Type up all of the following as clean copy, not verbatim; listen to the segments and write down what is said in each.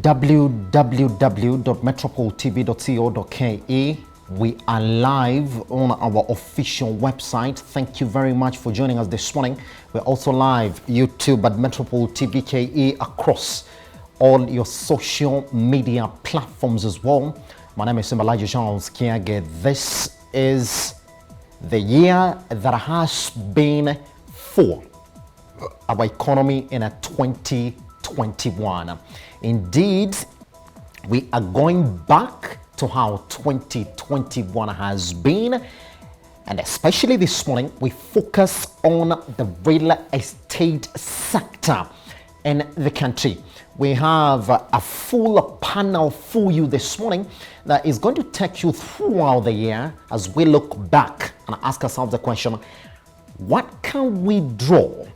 www.metropoletv.co.ke. We are live on our official website. Thank you very much for joining us this morning. We're also live YouTube at Metropole TV KE across all your social media platforms as well. My name is Elijah Charles Kiage. This is the year that has been for our economy in a 2021. Indeed, we are going back to how 2021 has been, and especially this morning we focus on the real estate sector in the country. We have a full panel for you this morning that is going to take you throughout the year as we look back and ask ourselves the question, what can we draw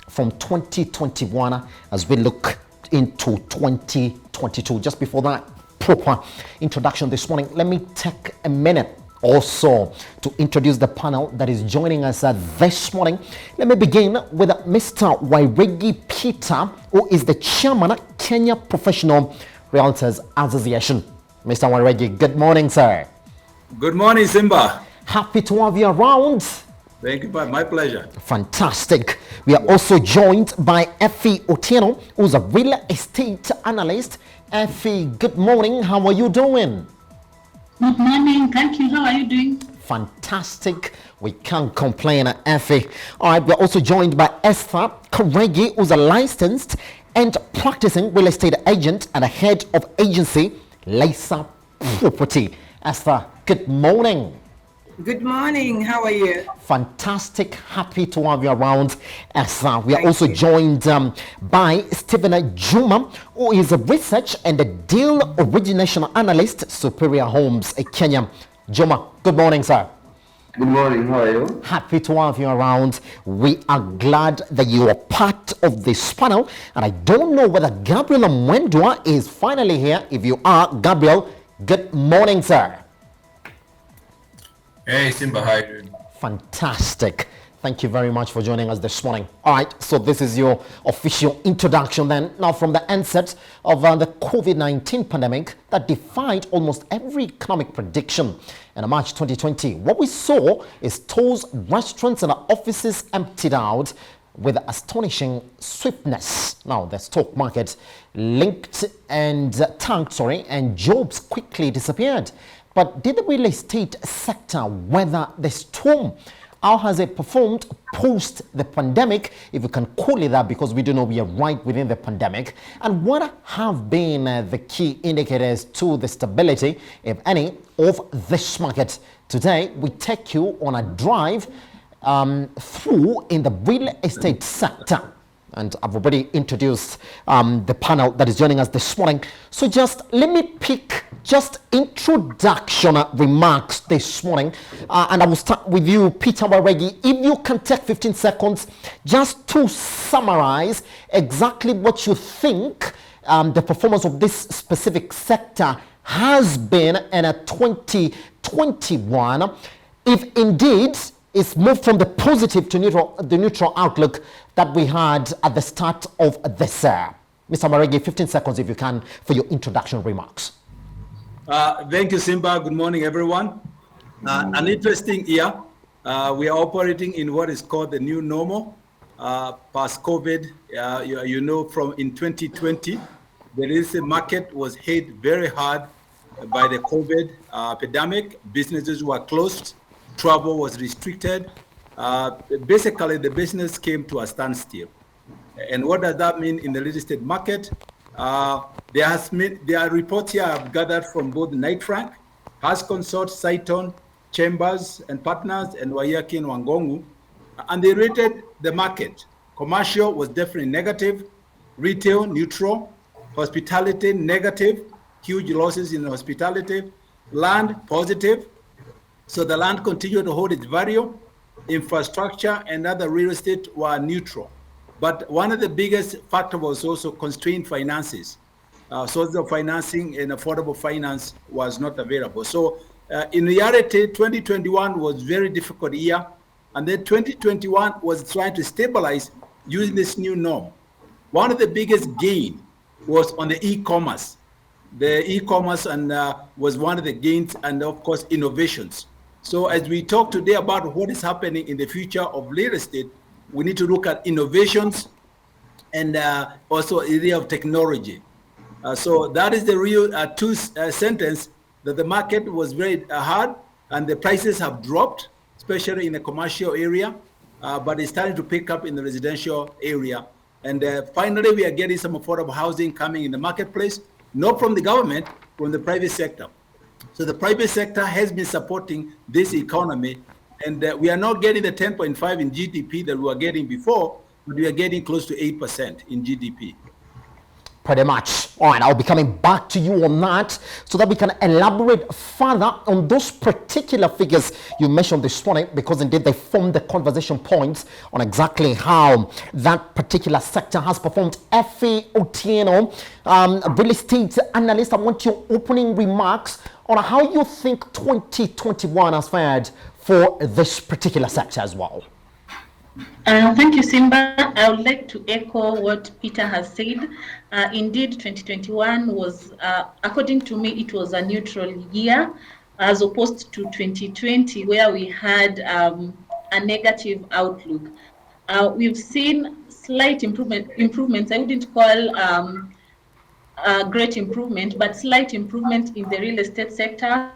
from 2021 as we look into 2022? Just before that proper introduction this morning, let me take a minute also to introduce the panel that is joining us this morning. Let me begin with Mr. Wairegi Peter, who is the chairman of Kenya Professional Realtors Association. Mr. Wairegi, good morning, sir. Good morning, Simba. Happy to have you around. Thank you, my pleasure. Fantastic. We are also joined by Effie Otieno, who's a real estate analyst. Effie, good morning. How are you doing? Good morning. Thank you. How are you doing? Fantastic. We can't complain, Effie. All right, we're also joined by Esther Koregi, who's a licensed and practicing real estate agent and a head of agency, Lisa Property. Esther, good morning. Good morning. How are you? Fantastic. Happy to have you around, Esther. We are also joined by Stephen Juma, who is a research and a deal origination analyst, Superior Homes, Kenya. Juma, good morning, sir. Good morning. How are you? Happy to have you around. We are glad that you are part of this panel. And I don't know whether Gabriel Mwendwa is finally here. If you are, Gabriel, good morning, sir. Hey, Simba, how are you doing? Fantastic. Thank you very much for joining us this morning. All right, so this is your official introduction then. Now, from the onset of the COVID-19 pandemic that defied almost every economic prediction in March 2020, what we saw is stores, restaurants, and offices emptied out with astonishing swiftness. Now, the stock market tanked, and jobs quickly disappeared. But did the real estate sector weather the storm? How has it performed post the pandemic, if you can call it that, because we do know we are right within the pandemic? And what have been the key indicators to the stability, if any, of this market? Today, we take you on a drive through in the real estate sector. And I've already introduced the panel that is joining us this morning. So just let me pick just introduction remarks this morning. And I will start with you, Peter Wairegi. If you can take 15 seconds just to summarize exactly what you think the performance of this specific sector has been in a 2021, if indeed it's moved from the positive to the neutral outlook that we had at the start of this year. Mr. Wairegi, 15 seconds if you can for your introduction remarks. Thank you, Simba. Good morning, everyone. An interesting year. We are operating in what is called the new normal. Past COVID, you know, from in 2020, the real estate market was hit very hard by the COVID epidemic. Businesses were closed. Travel was restricted. Basically, the business came to a standstill. And what does that mean in the real estate market? There are reports here I've gathered from both Knight Frank, Has Consort, Saiton, Chambers and Partners, and Wayaki and Wangongu, and they rated the market. Commercial was definitely negative, retail neutral, hospitality negative, huge losses in hospitality, land positive. So the land continued to hold its value. Infrastructure and other real estate were neutral. But one of the biggest factors was also constrained finances. Sources of financing and affordable finance was not available. So in reality, 2021 was a very difficult year. And then 2021 was trying to stabilize using this new norm. One of the biggest gain was on the e-commerce. The e-commerce and was one of the gains and of course innovations. So as we talk today about what is happening in the future of real estate, we need to look at innovations and also area of technology. So that is the real two sentence that the market was very hard and the prices have dropped, especially in the commercial area, but it's starting to pick up in the residential area. And finally, we are getting some affordable housing coming in the marketplace, not from the government, from the private sector. So the private sector has been supporting this economy, and we are not getting the 10.5 in GDP that we were getting before, but we are getting close to 8% in GDP. Pretty much. All right, I'll be coming back to you on that so that we can elaborate further on those particular figures you mentioned this morning, because indeed they form the conversation points on exactly how that particular sector has performed. Effie Otieno, real estate analyst, I want your opening remarks on how you think 2021 has fared for this particular sector as well. Thank you, Simba. I would like to echo what Peter has said. Indeed, 2021 was, according to me, it was a neutral year, as opposed to 2020, where we had a negative outlook. We've seen slight improvements. I wouldn't call great improvement, but slight improvement in the real estate sector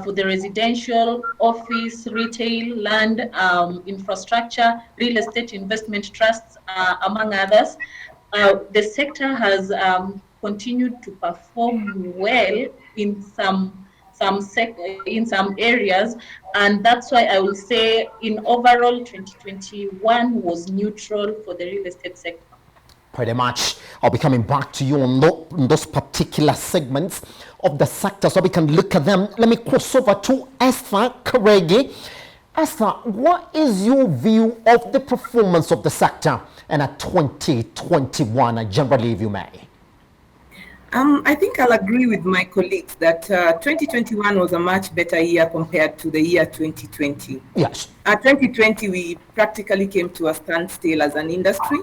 for the residential, office, retail, land, infrastructure, real estate investment trusts, among others. The sector has continued to perform well in some areas, and that's why I will say in overall 2021 was neutral for the real estate sector. Pretty much. I'll be coming back to you on those particular segments of the sector so we can look at them. Let me cross over to Esther Karegi. Esther, what is your view of the performance of the sector in 2021, generally, if you may? I think I'll agree with my colleagues that 2021 was a much better year compared to the year 2020. Yes. 2020, we practically came to a standstill as an industry.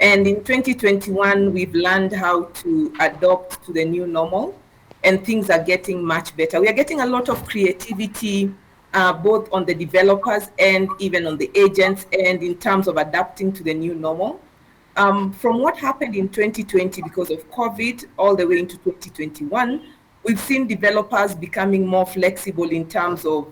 And in 2021, we've learned how to adopt to the new normal, and things are getting much better. We are getting a lot of creativity, both on the developers and even on the agents, and in terms of adapting to the new normal. From what happened in 2020 because of COVID all the way into 2021, we've seen developers becoming more flexible in terms of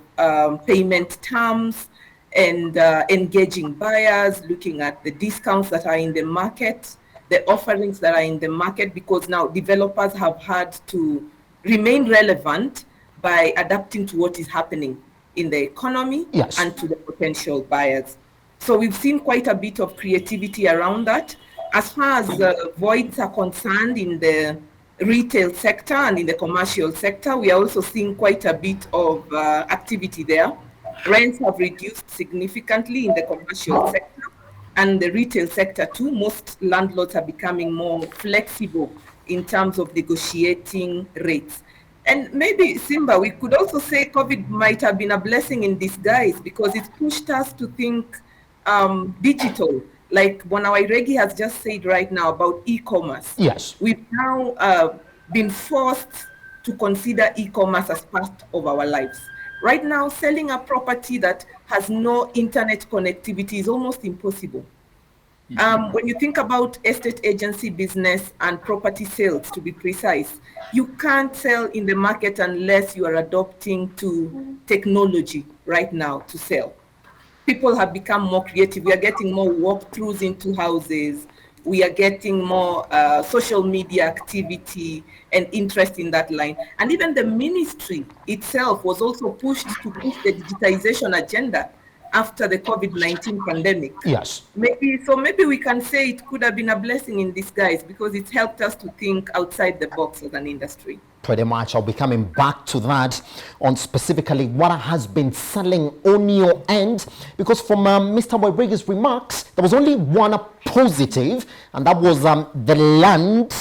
payment terms, and engaging buyers, looking at the discounts that are in the market, the offerings that are in the market, because now developers have had to remain relevant by adapting to what is happening in the economy. Yes. And to the potential buyers. So we've seen quite a bit of creativity around that. As far as voids are concerned in the retail sector and in the commercial sector, we are also seeing quite a bit of activity there. Rents have reduced significantly in the commercial sector and the retail sector too. Most landlords are becoming more flexible in terms of negotiating rates. And maybe, Simba, we could also say COVID might have been a blessing in disguise because it pushed us to think digital, like Bonawairegi has just said right now about e-commerce. Yes. We've now been forced to consider e-commerce as part of our lives. Right now, selling a property that has no internet connectivity is almost impossible. When you think about estate agency business and property sales, to be precise, you can't sell in the market unless you are adopting to technology right now to sell. People have become more creative. We are getting more walkthroughs into houses. We are getting more social media activity and interest in that line. And even the ministry itself was also pushed to push the digitization agenda after the COVID-19 pandemic. Yes. Maybe we can say it could have been a blessing in disguise because it helped us to think outside the box as an industry. Pretty much. I'll be coming back to that on specifically what has been selling on your end, because from Mr. Wairegi's remarks, there was only one positive, and that was the land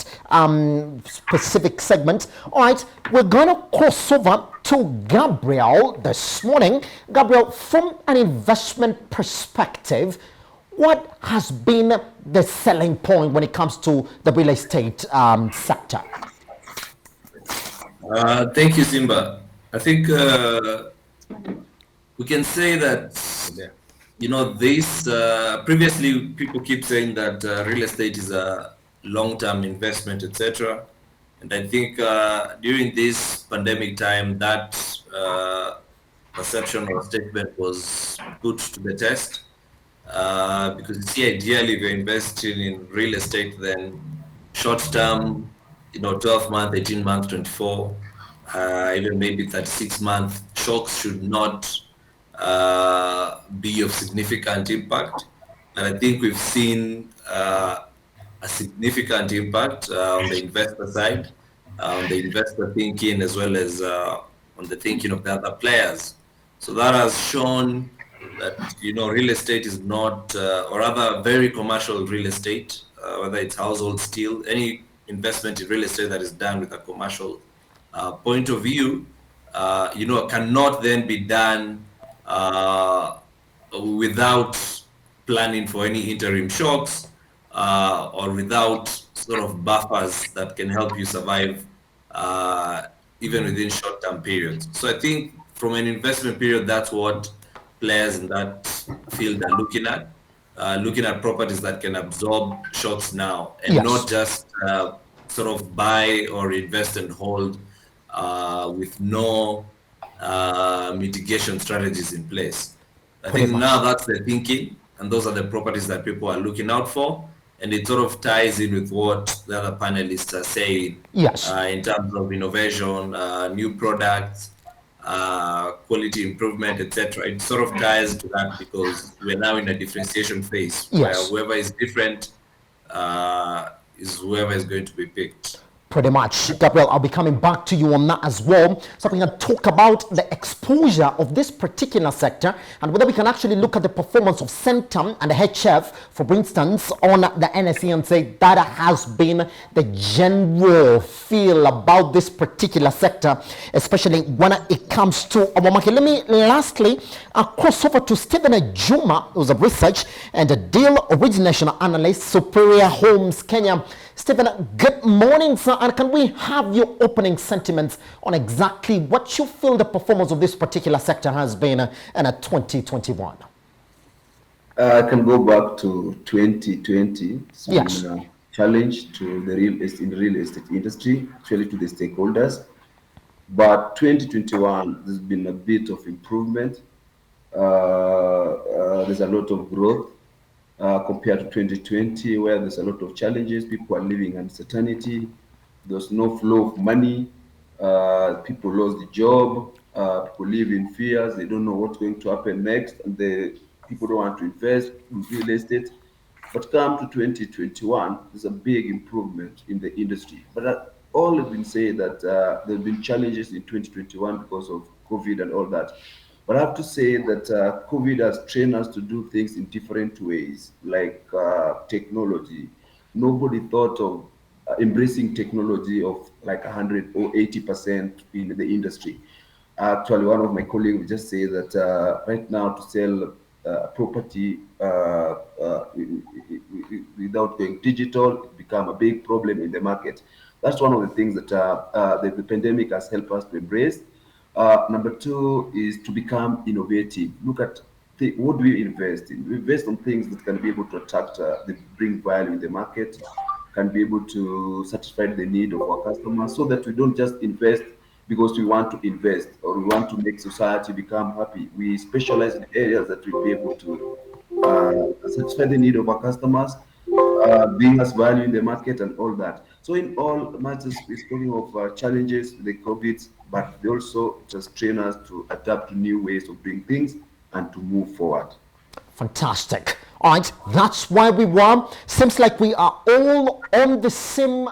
specific segment. All right, we're going to cross over to Gabriel this morning. Gabriel, from an investment perspective, What has been the selling point when it comes to the real estate sector? Thank you, Simba. I think we can say that, this previously people keep saying that real estate is a long-term investment, etc. And I think during this pandemic time, that perception or statement was put to the test. Because you see, ideally, if you're investing in real estate, then short term, 12 month, 18 month, 24, even maybe 36-month shocks should not be of significant impact. And I think we've seen a significant impact on the investor side, on the investor thinking, as well as on the thinking of the other players. So that has shown that real estate is not, or rather very commercial real estate, whether it's household steel, any investment in real estate that is done with a commercial point of view, cannot then be done without planning for any interim shocks, or without sort of buffers that can help you survive even within short-term periods. So I think from an investment period, that's what players in that field are looking at properties that can absorb shocks now, and not just sort of buy or invest and hold with no mitigation strategies in place. I think now that's the thinking, and those are the properties that people are looking out for, and it sort of ties in with what the other panelists are saying in terms of innovation, new products, quality improvement, etc. It sort of ties to that because we're now in a differentiation phase where whoever is different is whoever is going to be picked. Pretty much. Gabriel, I'll be coming back to you on that as well. So we can talk about the exposure of this particular sector and whether we can actually look at the performance of Centum and the HF, for instance, on the NSE and say that has been the general feel about this particular sector, especially when it comes to our market. Let me lastly cross over to Stephen Ajuma, who's a research and a deal origination analyst, Superior Homes Kenya. Stephen, good morning, sir. And can we have your opening sentiments on exactly what you feel the performance of this particular sector has been in 2021? I can go back to 2020. It's been a challenge to the real estate industry, actually to the stakeholders. But 2021, there's been a bit of improvement. There's a lot of growth. Compared to 2020, where there's a lot of challenges, people are living in uncertainty, there's no flow of money, people lost the job, people live in fears, they don't know what's going to happen next, and people don't want to invest in real estate. But come to 2021, there's a big improvement in the industry. But all have been saying that there have been challenges in 2021 because of COVID and all that. But I have to say that COVID has trained us to do things in different ways, like technology. Nobody thought of embracing technology of like 100 or 80% in the industry. Actually, one of my colleagues would just say that right now to sell a property without going digital, it become a big problem in the market. That's one of the things that the pandemic has helped us to embrace. Number two is to become innovative. Look at what do we invest in? We invest on things that can be able to attract, bring value in the market, can be able to satisfy the need of our customers, so that we don't just invest because we want to invest or we want to make society become happy. We specialize in areas that will be able to satisfy the need of our customers, bring us value in the market and all that. So in all matters, we're talking of challenges, the COVID, but they also just train us to adapt to new ways of doing things and to move forward. Fantastic. All right, that's why we were. Seems like we are all on the same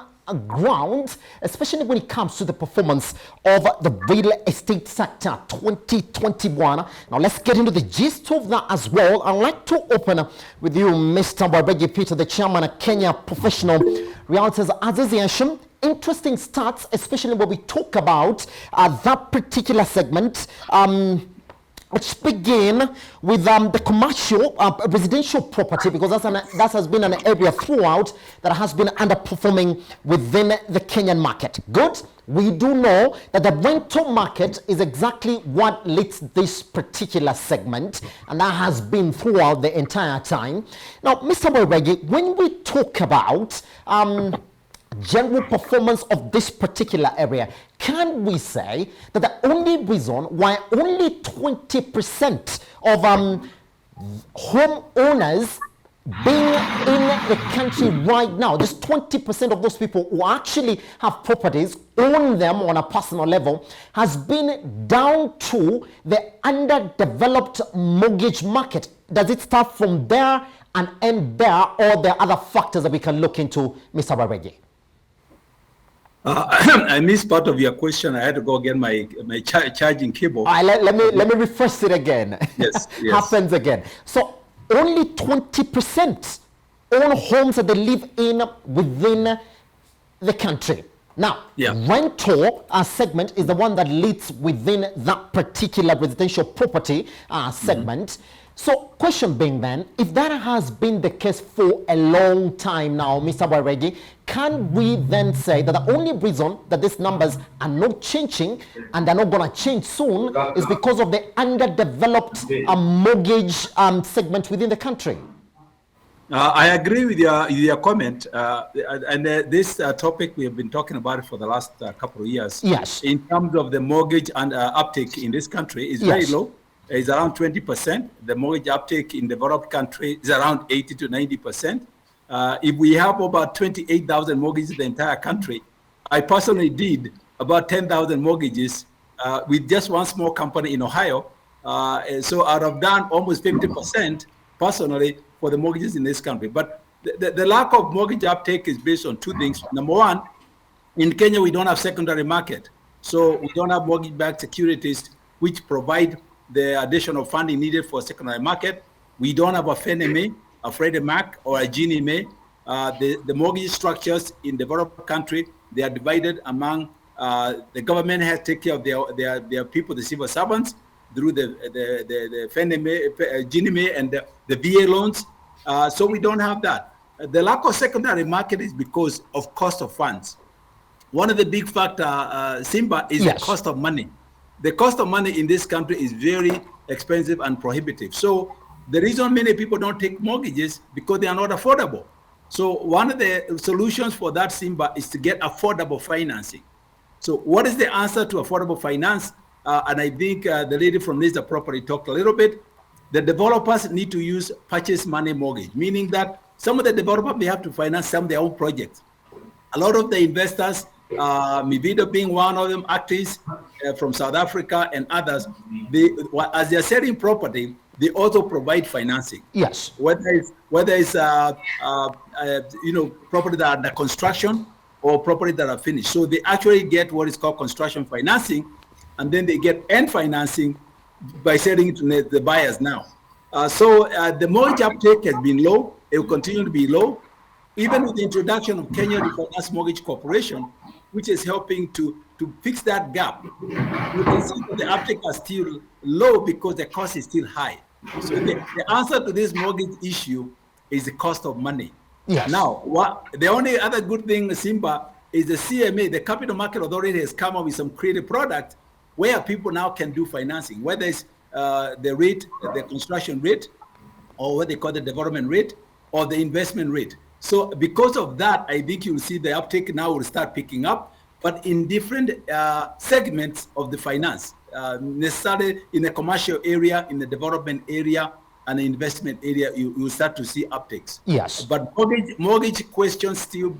ground, especially when it comes to the performance of the real estate sector 2021. Now let's get into the gist of that as well. I'd like to open with you, Mr. Wabegi Peter, the chairman of Kenya Professional Realtors Association. Interesting stats, especially when we talk about that particular segment. Let's begin with the commercial residential property, because that has been an area throughout that has been underperforming within the Kenyan market. Good. We do know that the rental market is exactly what leads this particular segment, and that has been throughout the entire time. Now, Mr. Mweregi, when we talk about general performance of this particular area, can we say that the only reason why only 20% of homeowners being in the country right now, just 20% of those people who actually have properties, own them on a personal level, has been down to the underdeveloped mortgage market? Does it start from there and end there, or there are other factors that we can look into, Mr. Mweregi? I missed part of your question. I had to go get my charging cable. Let me refresh it again. Yes, yes. Happens again. So only 20% own homes that they live in within the country. Now, rental segment is the one that leads within that particular residential property segment. So question being then, if that has been the case for a long time now, Mr. Mweregi, can we then say that the only reason that these numbers are not changing, and they're not going to change soon, is because of the underdeveloped mortgage segment within the country? I agree with your comment, and this topic we have been talking about it for the last couple of years. Yes. In terms of the mortgage and uptake in this country is very low. It's around 20%. The mortgage uptake in developed country is around 80 to 90%. If we have about 28,000 mortgages in the entire country, I personally did about 10,000 mortgages with just one small company in Ohio. So I'd have done almost 50% personally for the mortgages in this country. But the lack of mortgage uptake is based on two things. Number one, in Kenya, we don't have secondary market. So we don't have mortgage-backed securities which provide the additional funding needed for secondary market. We don't have a Fannie Mae, a Freddie Mac, or a Ginnie Mae. The mortgage structures in developed country, they are divided among the government has to take care of their people, the civil servants, through the Fannie Mae, Ginnie Mae, and the VA loans. So we don't have that. The lack of secondary market is because of cost of funds. One of the big factor, Simba, is the cost of money. The cost of money in this country is very expensive and prohibitive. So the reason many people don't take mortgages because they are not affordable. So one of the solutions for that, Simba, is to get affordable financing. So what is the answer to affordable finance? And I think the lady from Lisa Property talked a little bit. The developers need to use purchase money mortgage, meaning that some of the developers may have to finance some of their own projects. A lot of the investors, Mivido being one of them, Actis from South Africa and others, as they're selling property, they also provide financing. Yes. Whether it's property that are under construction or property that are finished. So they actually get what is called construction financing, and then they get end financing by selling it to the buyers now. So the mortgage uptake has been low. It will continue to be low. Even with the introduction of Kenya Refinance Mortgage Corporation, which is helping to fix that gap, you can see that the uptake is still low because the cost is still high. So the answer to this mortgage issue is the cost of money. Yes. Now, the only other good thing, Simba, is the CMA, the Capital Market Authority, has come up with some creative product where people now can do financing, whether it's the rate, the construction rate, or what they call the development rate, or the investment rate. So because of that, I think you'll see the uptake now will start picking up, but in different segments of the finance, necessarily in the commercial area, in the development area, and the investment area, you will start to see uptakes. Yes. But mortgage questions still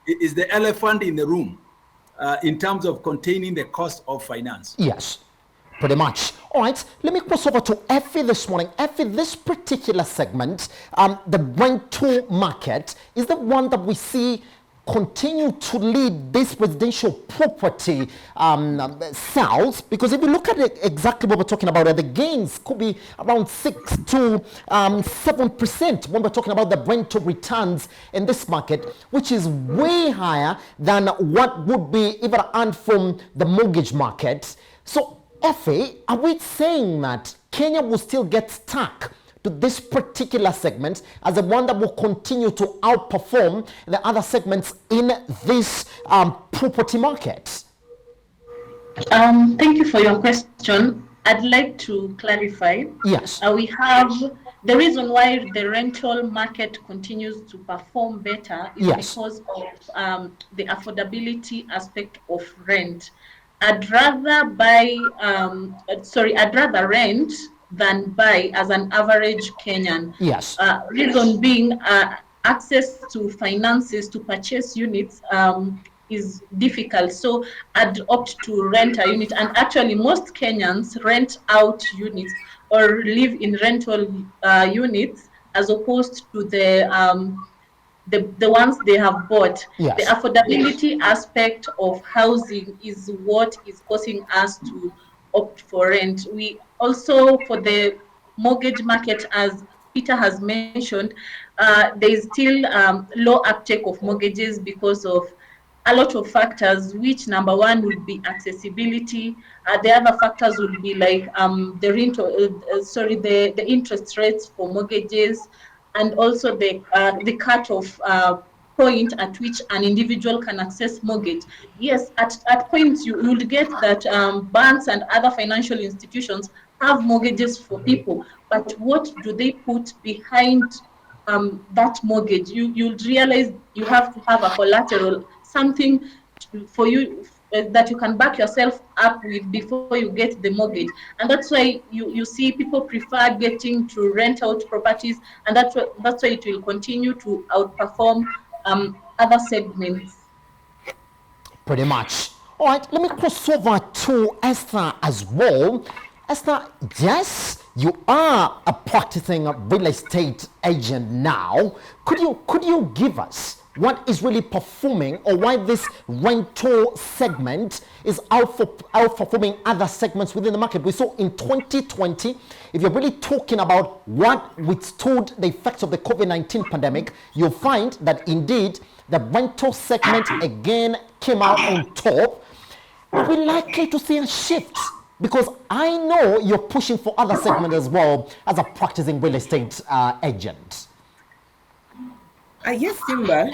is the elephant in the room in terms of containing the cost of finance. Yes. Pretty much. All right, let me cross over to Effie this morning. Effie, this particular segment, the rental market, is the one that we see continue to lead this residential property sales, because if you look at it, exactly what we're talking about, the gains could be around 6 to 7% when we're talking about the rental returns in this market, which is way higher than what would be even earned from the mortgage market. So Effie, are we saying that Kenya will still get stuck to this particular segment as the one that will continue to outperform the other segments in this property market? Thank you for your question. I'd like to clarify. Yes. We have the reason why the rental market continues to perform better is Yes. because of the affordability aspect of rent. I'd rather I'd rather rent than buy as an average Kenyan. Yes. Reason being, access to finances to purchase units is difficult. So I'd opt to rent a unit. And actually, most Kenyans rent out units or live in rental units as opposed to the ones they have bought. Yes. The affordability aspect of housing is what is causing us to opt for rent. We also, for the mortgage market, as Peter has mentioned, there is still low uptake of mortgages because of a lot of factors, which number one would be accessibility. The other factors would be like the interest rates for mortgages, and also the cut-off point at which an individual can access mortgage. Yes, at points you will get that banks and other financial institutions have mortgages for people, but what do they put behind that mortgage? You'll realize you have to have a collateral, something for you that you can back yourself up with before you get the mortgage. And that's why you see people prefer getting to rent out properties, and that's why it will continue to outperform other segments. Pretty much. All right, let me cross over to Esther as well. Esther, yes, you are a practicing real estate agent now. Could you give us what is really performing, or why this rental segment is outperforming other segments within the market? We saw in 2020, if you're really talking about what withstood the effects of the COVID-19 pandemic, you'll find that indeed the rental segment again came out on top. Are we likely to see a shift? Because I know you're pushing for other segments as well as a practicing real estate agent. Yes, Simba.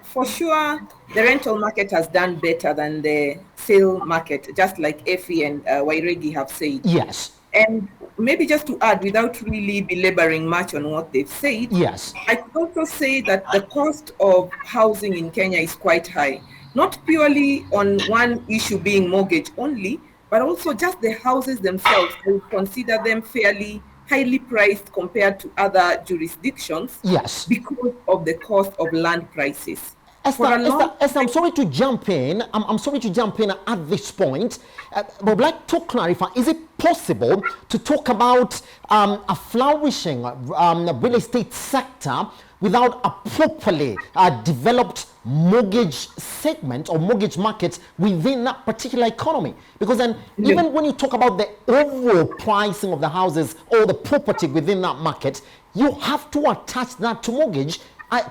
For sure, the rental market has done better than the sale market, just like Effie and Wairegi have said. Yes. And maybe just to add, without really belaboring much on what they've said, Yes. I could also say that the cost of housing in Kenya is quite high, not purely on one issue being mortgage only, but also just the houses themselves. I would consider them fairly highly priced compared to other jurisdictions. Yes. Because of the cost of land prices. Esther, I'm sorry to jump in. I'm sorry to jump in at this point. But I'd like to clarify, is it possible to talk about a flourishing real estate sector without a properly developed mortgage segment or mortgage market within that particular economy? Because then even when you talk about the overall pricing of the houses or the property within that market, you have to attach that to mortgage.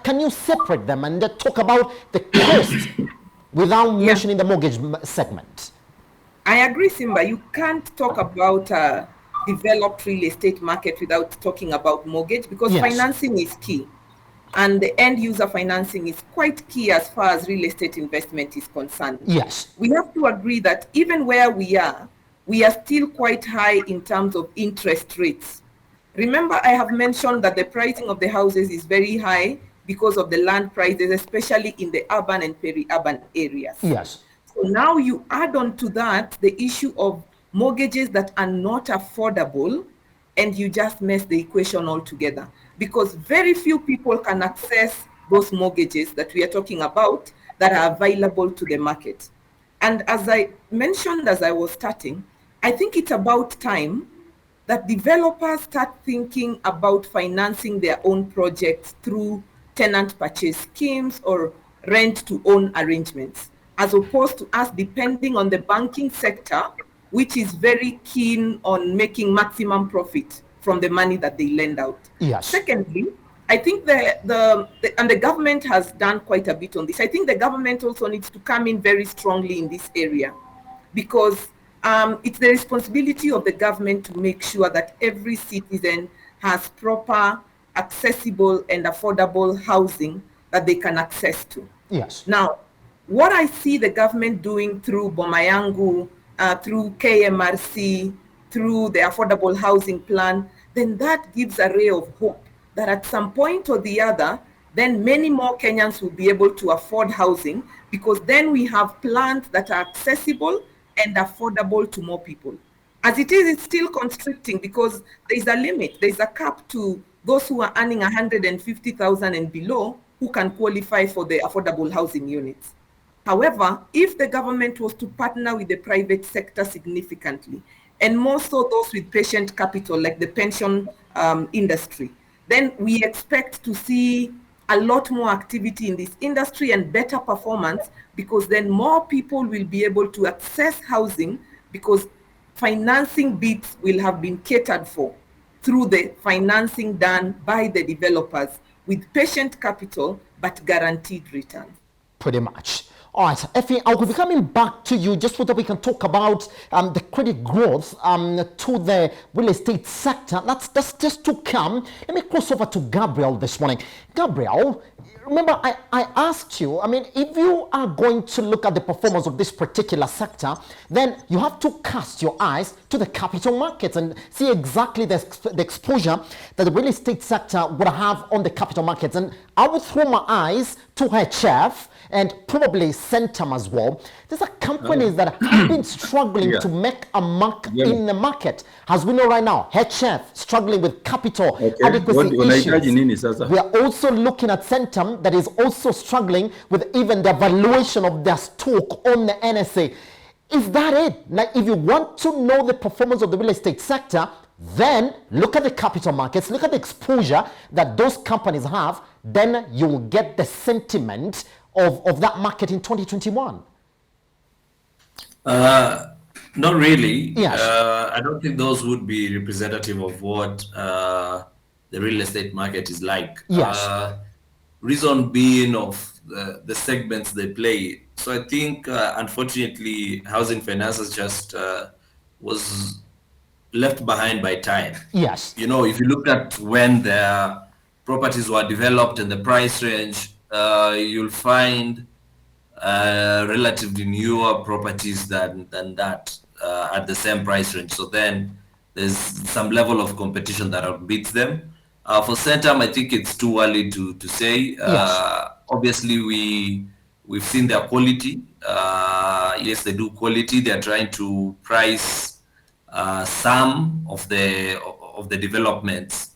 Can you separate them and talk about the cost without mentioning the mortgage segment? I agree, Simba. You can't talk about developed real estate market without talking about mortgage, because financing is key. And the end user financing is quite key as far as real estate investment is concerned. Yes. We have to agree that even where we are still quite high in terms of interest rates. Remember, I have mentioned that the pricing of the houses is very high because of the land prices, especially in the urban and peri-urban areas. Yes. So now you add on to that the issue of mortgages that are not affordable, and you just mess the equation altogether, because very few people can access those mortgages that we are talking about that are available to the market. And as I mentioned as I was starting, I think it's about time that developers start thinking about financing their own projects through tenant purchase schemes or rent to own arrangements, as opposed to us depending on the banking sector, which is very keen on making maximum profit from the money that they lend out. Yes. Secondly, I think the government has done quite a bit on this. I think the government also needs to come in very strongly in this area, because it's the responsibility of the government to make sure that every citizen has proper, accessible, and affordable housing that they can access to. Yes. Now, what I see the government doing through Bomayangu, through KMRC, through the Affordable Housing Plan, then that gives a ray of hope that at some point or the other, then many more Kenyans will be able to afford housing, because then we have plans that are accessible and affordable to more people. As it is, it's still constricting because there's a limit, there's a cap to those who are earning 150,000 and below who can qualify for the affordable housing units. However, if the government was to partner with the private sector significantly, and more so those with patient capital like the pension industry, then we expect to see a lot more activity in this industry and better performance, because then more people will be able to access housing, because financing bits will have been catered for through the financing done by the developers with patient capital but guaranteed returns. Pretty much. All right, Effie, I will be coming back to you just so that we can talk about the credit growth to the real estate sector. That's just to come. Let me cross over to Gabriel this morning. Gabriel, remember I asked you, I mean, if you are going to look at the performance of this particular sector, then you have to cast your eyes to the capital markets and see exactly the exposure that the real estate sector would have on the capital markets. And I would throw my eyes to HF and probably Centum as well. These are companies that have been struggling to make a mark in the market. As we know right now, HF struggling with capital adequacy issues. We are also looking at Centum that is also struggling with even the valuation of their stock on the NSA. Is that it? Like, if you want to know the performance of the real estate sector, then look at the capital markets, look at the exposure that those companies have, then you'll get the sentiment of that market in 2021. Not really. Yes. I don't think those would be representative of what the real estate market is like. Yes. Reason being of the segments they play. So I think, unfortunately, housing finances just was left behind by time. Yes. You know, if you look at when their properties were developed and the price range, you'll find relatively newer properties than that at the same price range. So then there's some level of competition that outbids them. For Centum, I think it's too early to say. Yes. Obviously, we've seen their quality. Yes, they do quality. They're trying to price some of the developments,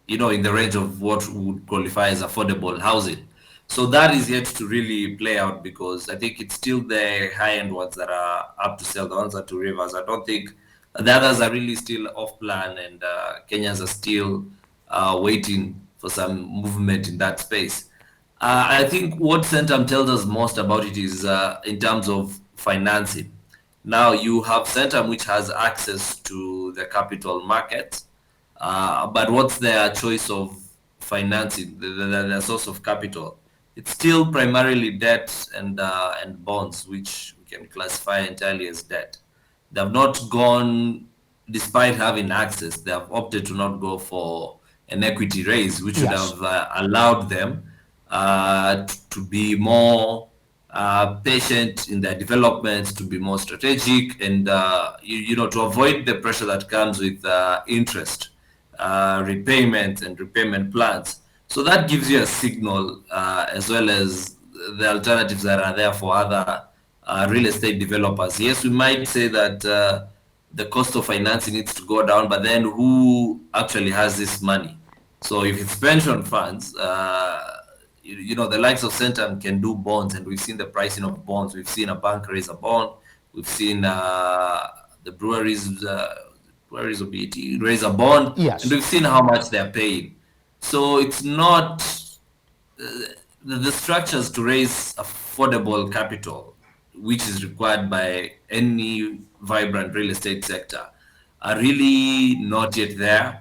in the range of what would qualify as affordable housing. So that is yet to really play out, because I think it's still the high-end ones that are up to sell, the ones that are rivers. I don't think the others are really still off plan, and Kenyans are still waiting for some movement in that space. I think what Centum tells us most about it is in terms of financing. Now you have Centum, which has access to the capital market, but what's their choice of financing, their source of capital? It's still primarily debt and bonds, which we can classify entirely as debt. They have not gone, despite having access, they have opted to not go for an equity raise, which would have allowed them to be more patient in their developments, to be more strategic, and to avoid the pressure that comes with interest, repayment, and repayment plans. So that gives you a signal, as well as the alternatives that are there for other real estate developers. Yes, we might say that the cost of financing needs to go down, but then who actually has this money? So if it's pension funds, the likes of Centum can do bonds, and we've seen the pricing of bonds. We've seen a bank raise a bond. We've seen the breweries of BET raise a bond, and we've seen how much they're paying. So it's not the structures to raise affordable capital, which is required by any vibrant real estate sector, are really not yet there.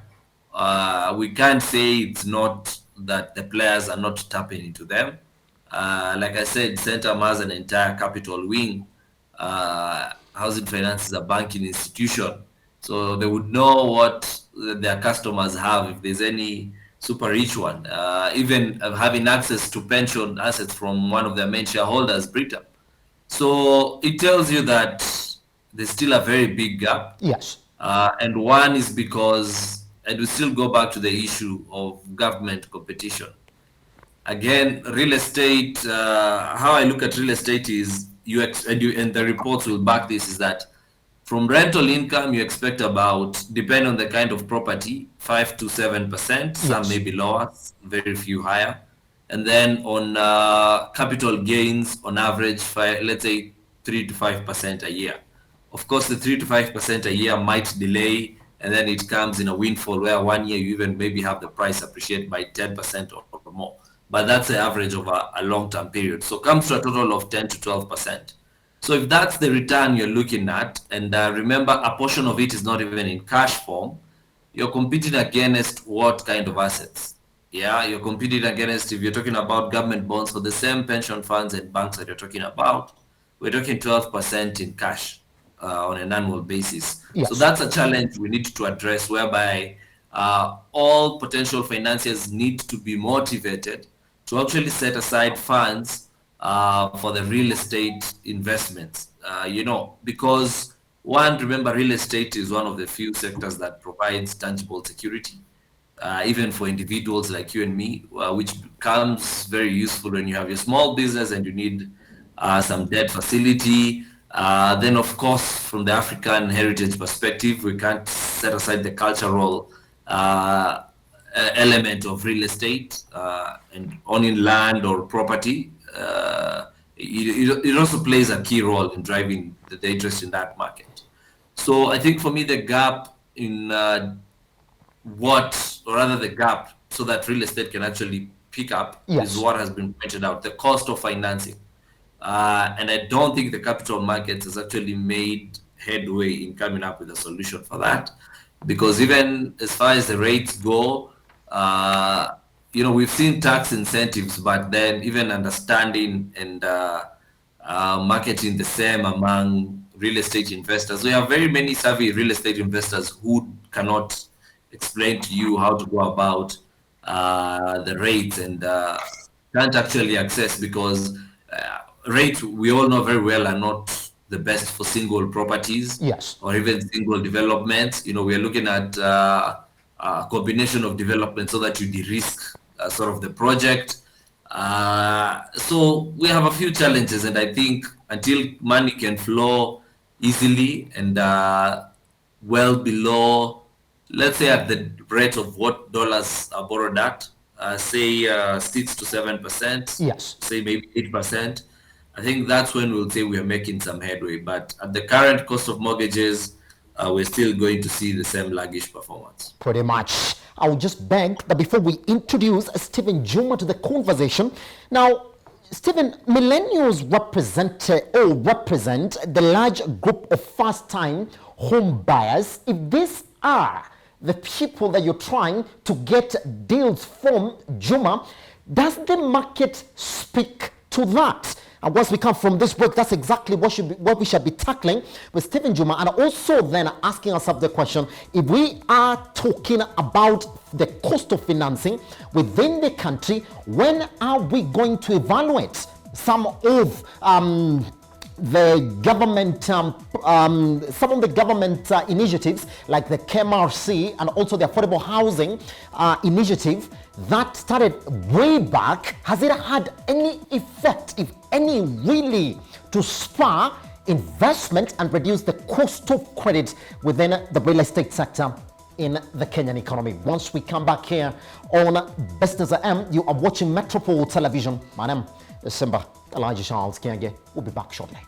We can't say it's not that the players are not tapping into them. Like I said, Centum has an entire capital wing housing finance is a banking institution. So they would know what their customers have if there's any super rich one. Even having access to pension assets from one of their main shareholders, Britain. So it tells you that there's still a very big gap. Yes. And one is because, and we still go back to the issue of government competition. Again, real estate, how I look at real estate is, and the reports will back this, is that from rental income, you expect about, depending on the kind of property, 5 to 7%, some may be lower, very few higher. And then on capital gains, on average, let's say 3 to 5% a year. Of course, the 3 to 5% a year might delay, and then it comes in a windfall where 1 year you even maybe have the price appreciate by 10% or more. But that's the average of a long-term period. So it comes to a total of 10 to 12%. So if that's the return you're looking at, and remember, a portion of it is not even in cash form, you're competing against what kind of assets? Yeah, you're competing against, if you're talking about government bonds for the same pension funds and banks that you're talking about, we're talking 12% in cash on an annual basis. Yes. So that's a challenge we need to address, whereby all potential financiers need to be motivated to actually set aside funds for the real estate investments, because one, remember, real estate is one of the few sectors that provides tangible security, even for individuals like you and me, which becomes very useful when you have your small business and you need some debt facility. Then, of course, from the African heritage perspective, we can't set aside the cultural element of real estate and owning land or property. It also plays a key role in driving the interest in that market. So I think for me, the gap in the gap so that real estate can actually pick up is what has been pointed out, the cost of financing. And I don't think the capital markets has actually made headway in coming up with a solution for that. Because even as far as the rates go, we've seen tax incentives, but then even understanding and marketing the same among real estate investors. We have very many savvy real estate investors who cannot explain to you how to go about the rates and can't actually access, because rates, we all know very well, are not the best for single properties or even single developments. We are looking at a combination of development so that you de-risk sort of the project. So we have a few challenges, and I think until money can flow easily and well below, let's say at the rate of what dollars are borrowed at, say 6 to 7%, say maybe 8%, I think that's when we'll say we are making some headway. But at the current cost of mortgages, we're still going to see the same sluggish performance. Pretty much. I would just beg that before we introduce Stephen Juma to the conversation. Now, Stephen, millennials represent the large group of first-time home buyers. If these are the people that you're trying to get deals from, Juma, does the market speak to that? And once we come from this break, that's exactly what we should be tackling with Stephen Juma, and also then asking ourselves the question, if we are talking about the cost of financing within the country, when are we going to evaluate some of the government initiatives like the KMRC and also the affordable housing initiative that started way back? Has it had any effect, if any, really, to spur investment and reduce the cost of credit within the real estate sector in the Kenyan economy? Once we come back here on Business AM, you are watching Metropole Television. My name is Simba Elijah Charles Kienge. We'll be back shortly.